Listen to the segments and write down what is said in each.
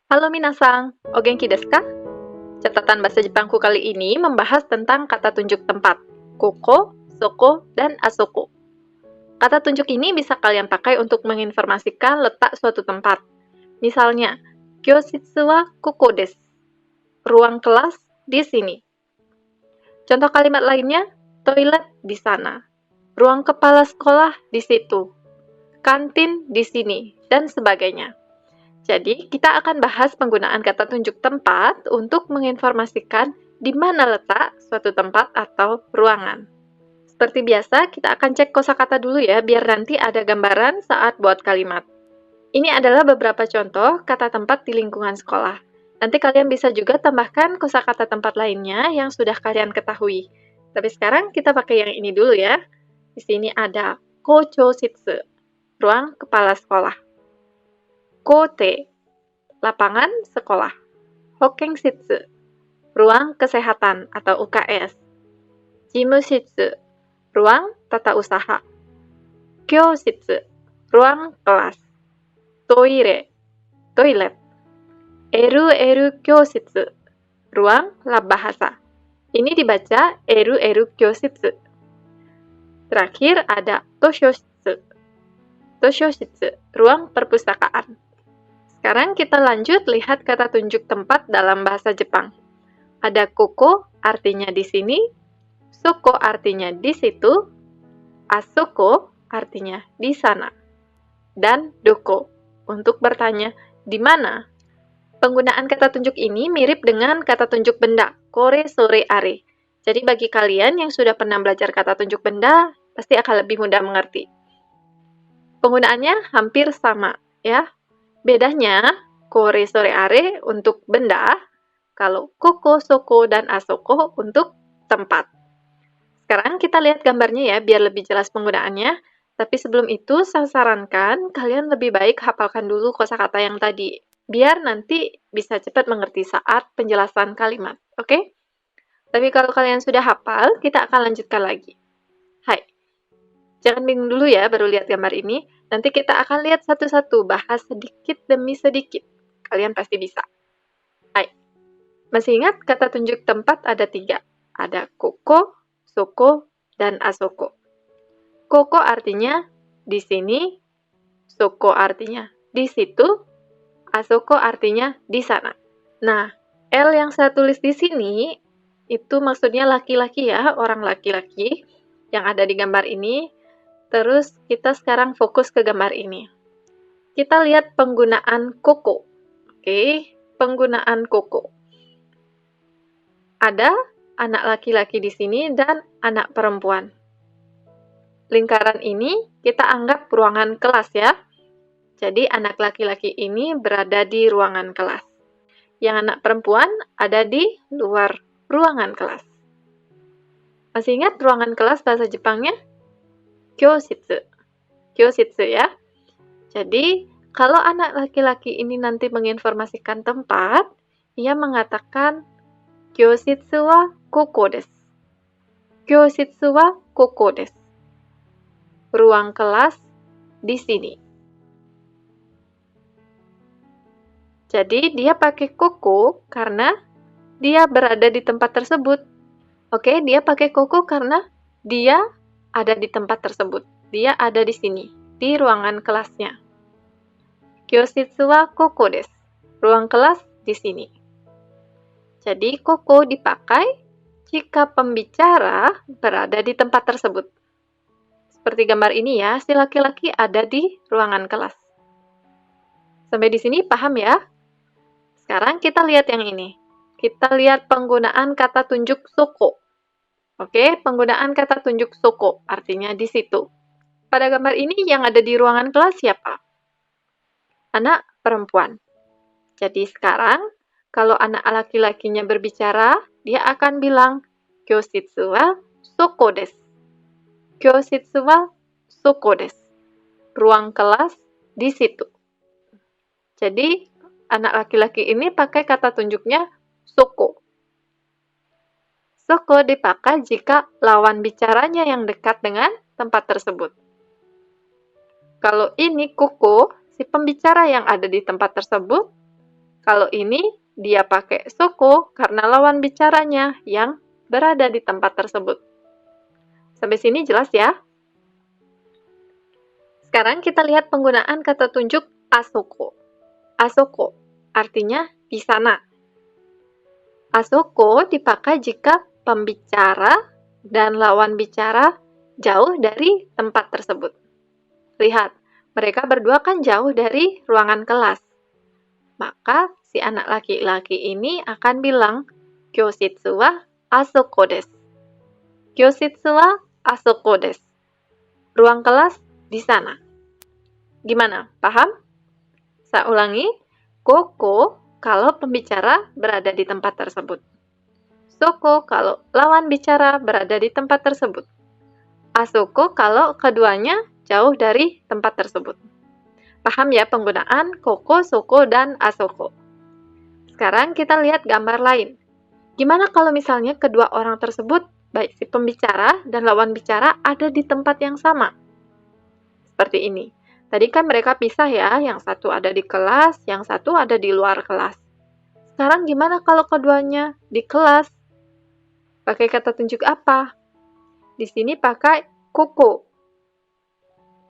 Halo minasang, o genki desu ka? Catatan bahasa Jepangku kali ini membahas tentang kata tunjuk tempat, koko, soko, dan asoko. Kata tunjuk ini bisa kalian pakai untuk menginformasikan letak suatu tempat. Misalnya, kyoshitsu wa koko desu. Ruang kelas di sini. Contoh kalimat lainnya, toilet di sana. Ruang kepala sekolah di situ. Kantin di sini, dan sebagainya. Jadi, kita akan bahas penggunaan kata tunjuk tempat untuk menginformasikan di mana letak suatu tempat atau ruangan. Seperti biasa, kita akan cek kosakata dulu ya, biar nanti ada gambaran saat buat kalimat. Ini adalah beberapa contoh kata tempat di lingkungan sekolah. Nanti kalian bisa juga tambahkan kosakata tempat lainnya yang sudah kalian ketahui. Tapi sekarang kita pakai yang ini dulu ya. Di sini ada kochoshitsu, ruang kepala sekolah. Kote, lapangan sekolah. Hokenshitsu, ruang kesehatan atau UKS. Jimushitsu, ruang tata usaha. Kyoshitsu, ruang kelas. Toire, toilet. Eru kyoshitsu, ruang lab bahasa. Ini dibaca eru kyoshitsu. Terakhir ada toshoshitsu. Toshoshitsu, ruang perpustakaan. Sekarang kita lanjut lihat kata tunjuk tempat dalam bahasa Jepang. Ada koko, artinya di sini, soko artinya di situ, asoko artinya di sana, dan doko untuk bertanya di mana. Penggunaan kata tunjuk ini mirip dengan kata tunjuk benda, kore, sore, are. Jadi bagi kalian yang sudah pernah belajar kata tunjuk benda, pasti akan lebih mudah mengerti. Penggunaannya hampir sama, ya. Bedanya, kore, sore, are untuk benda, kalau koko, soko, dan asoko untuk tempat. Sekarang kita lihat gambarnya ya, biar lebih jelas penggunaannya. Tapi sebelum itu, saya sarankan kalian lebih baik hafalkan dulu kosakata yang tadi, biar nanti bisa cepat mengerti saat penjelasan kalimat, oke? Tapi kalau kalian sudah hafal, kita akan lanjutkan lagi. Hai, jangan bingung dulu ya baru lihat gambar ini. Nanti kita akan lihat satu-satu, bahas sedikit demi sedikit. Kalian pasti bisa. Hai, masih ingat kata tunjuk tempat ada 3. Ada koko, soko, dan asoko. Koko artinya di sini, soko artinya di situ, asoko artinya di sana. Nah, L yang saya tulis di sini, itu maksudnya laki-laki ya, orang laki-laki yang ada di gambar ini. Terus kita sekarang fokus ke gambar ini. Kita lihat penggunaan koko. Oke, penggunaan koko. Ada anak laki-laki di sini dan anak perempuan. Lingkaran ini kita anggap ruangan kelas ya. Jadi anak laki-laki ini berada di ruangan kelas. Yang anak perempuan ada di luar ruangan kelas. Masih ingat ruangan kelas bahasa Jepangnya? Kyoshitsu. Kyoshitsu ya. Jadi, kalau anak laki-laki ini nanti menginformasikan tempat, ia mengatakan Kyoshitsu wa koko desu. Kyoshitsu wa koko desu. Ruang kelas di sini. Jadi, dia pakai koko karena dia berada di tempat tersebut. Oke, dia pakai koko karena dia ada di tempat tersebut. Dia ada di sini, di ruangan kelasnya. Kyoshitsu wa koko desu. Ruang kelas di sini. Jadi, koko dipakai jika pembicara berada di tempat tersebut. Seperti gambar ini ya, si laki-laki ada di ruangan kelas. Sampai di sini paham ya? Sekarang kita lihat yang ini. Kita lihat penggunaan kata tunjuk soko. Oke, penggunaan kata tunjuk soko, artinya di situ. Pada gambar ini yang ada di ruangan kelas siapa? Anak perempuan. Jadi sekarang, kalau anak laki-lakinya berbicara, dia akan bilang, Kyoshitsu wa soko desu. Kyoshitsu wa soko desu. Ruang kelas di situ. Jadi, anak laki-laki ini pakai kata tunjuknya soko. Soko dipakai jika lawan bicaranya yang dekat dengan tempat tersebut. Kalau ini koko, si pembicara yang ada di tempat tersebut, Kalau ini, dia pakai soko karena lawan bicaranya yang berada di tempat tersebut. Sampai sini jelas ya? Sekarang kita lihat penggunaan kata tunjuk asoko. Asoko artinya di sana. Asoko dipakai jika pembicara dan lawan bicara jauh dari tempat tersebut. Lihat, mereka berdua kan jauh dari ruangan kelas. Maka si anak laki-laki ini akan bilang, Kyoshitsu wa asoko desu. Kyoshitsu wa asoko desu. Ruang kelas di sana. Gimana? Paham? Saya ulangi, koko kalau pembicara berada di tempat tersebut. Soko kalau lawan bicara berada di tempat tersebut. Asoko kalau keduanya jauh dari tempat tersebut. Paham ya penggunaan koko, soko, dan asoko? Sekarang kita lihat gambar lain. Gimana kalau misalnya kedua orang tersebut, baik si pembicara dan lawan bicara ada di tempat yang sama? Seperti ini. Tadi kan mereka pisah ya, yang satu ada di kelas, yang satu ada di luar kelas. Sekarang gimana kalau keduanya di kelas? Pakai kata tunjuk apa? Di sini pakai koko.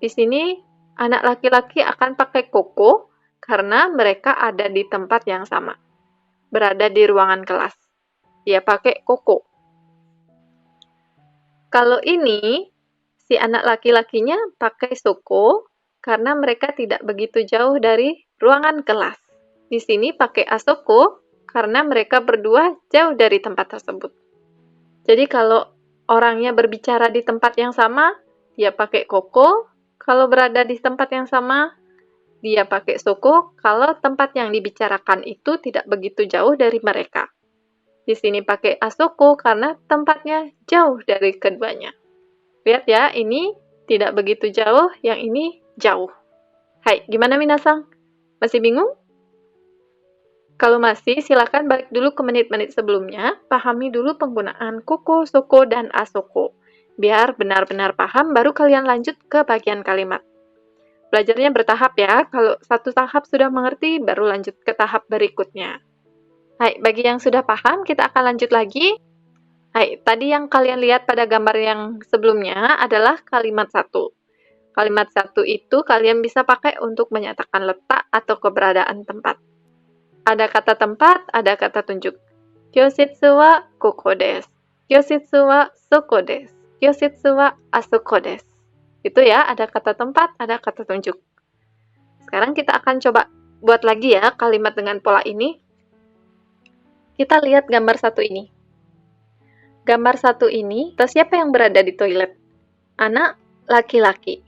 Di sini anak laki-laki akan pakai koko karena mereka ada di tempat yang sama. Berada di ruangan kelas. Dia pakai koko. Kalau ini, si anak laki-lakinya pakai soko karena mereka tidak begitu jauh dari ruangan kelas. Di sini pakai asoko karena mereka berdua jauh dari tempat tersebut. Jadi kalau orangnya berbicara di tempat yang sama, dia pakai koko. Kalau berada di tempat yang sama, dia pakai soko kalau tempat yang dibicarakan itu tidak begitu jauh dari mereka. Di sini pakai asoko karena tempatnya jauh dari keduanya. Lihat ya, ini tidak begitu jauh, yang ini jauh. Hai, gimana minasang? Masih bingung? Kalau masih, silakan balik dulu ke menit-menit sebelumnya, pahami dulu penggunaan koko, soko, dan asoko. Biar benar-benar paham, baru kalian lanjut ke bagian kalimat. Belajarnya bertahap ya, kalau satu tahap sudah mengerti, baru lanjut ke tahap berikutnya. Hai, bagi yang sudah paham, kita akan lanjut lagi. Hai, tadi yang kalian lihat pada gambar yang sebelumnya adalah kalimat satu. Kalimat satu itu kalian bisa pakai untuk menyatakan letak atau keberadaan tempat. Ada kata tempat, ada kata tunjuk. Kyoshitsu wa koko desu. Kyoshitsu wa soko desu. Kyoshitsu wa asoko desu. Itu ya, ada kata tempat, ada kata tunjuk. Sekarang kita akan coba buat lagi ya kalimat dengan pola ini. Kita lihat gambar satu ini. Gambar satu ini, siapa yang berada di toilet? Anak laki-laki.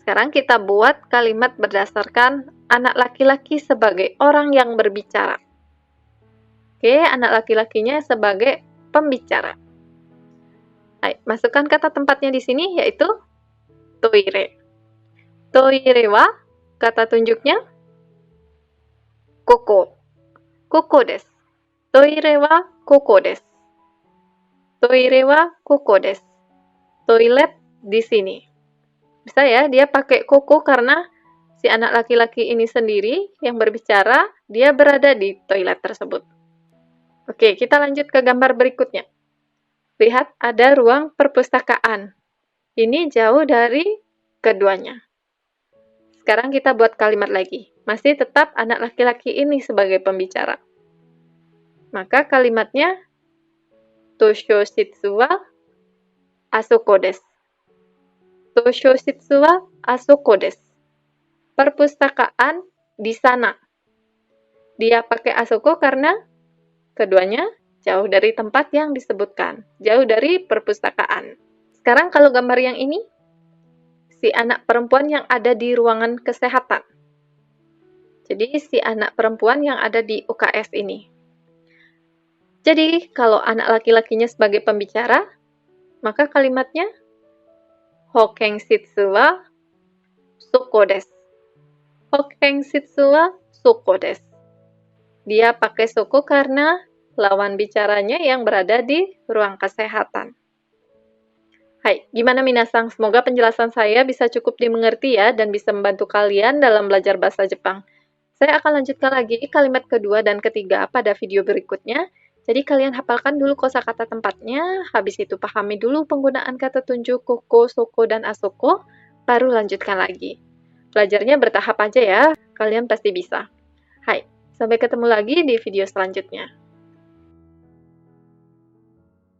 Sekarang kita buat kalimat berdasarkan anak laki-laki sebagai orang yang berbicara. Oke, anak laki-lakinya sebagai pembicara. Baik, masukkan kata tempatnya di sini yaitu toire. Toire wa kata tunjuknya koko. Koko desu. Toire wa koko desu. Toire wa koko desu. Toilet di sini. Bisa ya, dia pakai koko karena si anak laki-laki ini sendiri yang berbicara, dia berada di toilet tersebut. Oke, kita lanjut ke gambar berikutnya. Lihat, ada ruang perpustakaan. Ini jauh dari keduanya. Sekarang kita buat kalimat lagi. Masih tetap anak laki-laki ini sebagai pembicara. Maka kalimatnya Toshoshitsu wa asoko desu. Toshoshitsu wa asoko desu. Perpustakaan di sana. Dia pakai asoko karena keduanya jauh dari tempat yang disebutkan. Jauh dari perpustakaan. Sekarang kalau gambar yang ini, si anak perempuan yang ada di ruangan kesehatan. Jadi si anak perempuan yang ada di UKS ini. Jadi kalau anak laki-lakinya sebagai pembicara, maka kalimatnya Hokenshitsu wa soko desu. Hokenshitsu wa soko desu. Dia pakai soko karena lawan bicaranya yang berada di ruang kesehatan. Hai, gimana minasang? Semoga penjelasan saya bisa cukup dimengerti ya dan bisa membantu kalian dalam belajar bahasa Jepang. Saya akan lanjutkan lagi kalimat kedua dan ketiga pada video berikutnya. Jadi kalian hafalkan dulu kosakata tempatnya, habis itu pahami dulu penggunaan kata tunjuk koko, soko, dan asoko, baru lanjutkan lagi. Belajarnya bertahap aja ya, kalian pasti bisa. Hai, sampai ketemu lagi di video selanjutnya.